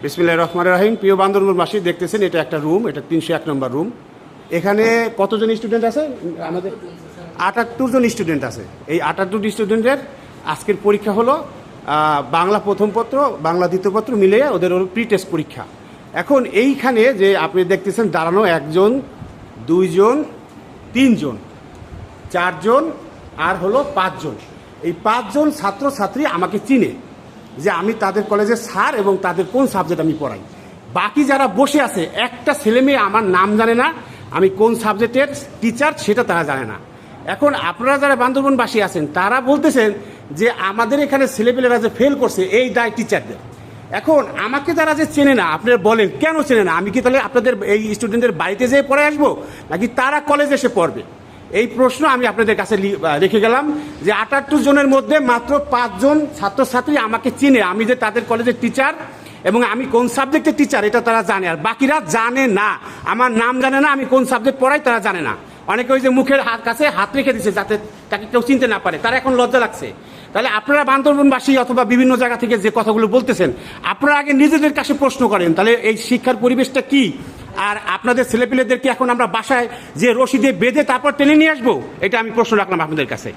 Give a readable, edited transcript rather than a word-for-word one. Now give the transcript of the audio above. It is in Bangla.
বিসমিল্লাহির রহমানির রহিম। প্রিয় বান্দরবানবাসী, দেখতেছেন এটা একটা রুম, এটা 301 নম্বর রুম। এখানে কতজন স্টুডেন্ট আছে? আমাদের 78 জন স্টুডেন্ট আছে। এই 78 স্টুডেন্টের আজকের পরীক্ষা হলো বাংলা প্রথম পত্র, বাংলা দ্বিতীয় পত্র মিলিয়ে ওদের প্রি টেস্ট পরীক্ষা। এখন এইখানে যে আপনি দেখতেছেন দাঁড়ানো 1 জন, 2 জন, 3 জন, 4 জন আর হলো 5 জন। এই 5 জন ছাত্রছাত্রী আমাকে চিনে যে আমি তাদের কলেজের স্যার এবং তাদের কোন সাবজেক্ট আমি পড়াই। বাকি যারা বসে আছে একটা ছেলে মেয়ে আমার নাম জানে না, আমি কোন সাবজেক্টের টিচার সেটা তারা জানে না। এখন আপনারা যারা বান্দরবানবাসী আছেন তারা বলতেছেন যে আমাদের এখানে ছেলেপেলেরা যে ফেল করছে এই দায় টিচারদের। এখন আমাকে তারা যে চেনে না, আপনারা বলেন কেন চেনে না? আমি কি তাহলে আপনাদের এই স্টুডেন্টের বাড়িতে যেয়ে পড়ে আসবো, নাকি তারা কলেজে এসে পড়বে? এই প্রশ্ন আমি আপনাদের কাছে রেখে গেলাম যে 78 জনের মধ্যে মাত্র 5 জন ছাত্রছাত্রী আমাকে চিনে, আমি যে তাদের কলেজের টিচার এবং আমি কোন সাবজেক্টের টিচার এটা তারা জানে, আর বাকিরা জানে না। আমার নাম জানে না, আমি কোন সাবজেক্ট পড়াই তারা জানে না। অনেকে ওই যে মুখের কাছে হাত রেখে দিচ্ছে যাতে তাকে কেউ চিনতে না পারে, তারা এখন লজ্জা লাগছে। তাহলে আপনারা বান্দরবানবাসী অথবা বিভিন্ন জায়গা থেকে যে কথাগুলো বলতেছেন, আপনারা আগে নিজেদের কাছে প্রশ্ন করেন তাহলে এই শিক্ষার পরিবেশটা কি। আর আপনাদের ছেলেপিলেদেরকে এখন আমরা বাসায় যে রশি দিয়ে বেঁধে তারপর টেনে নিয়ে আসবো, এটা আমি প্রশ্ন রাখলাম আপনাদের কাছে।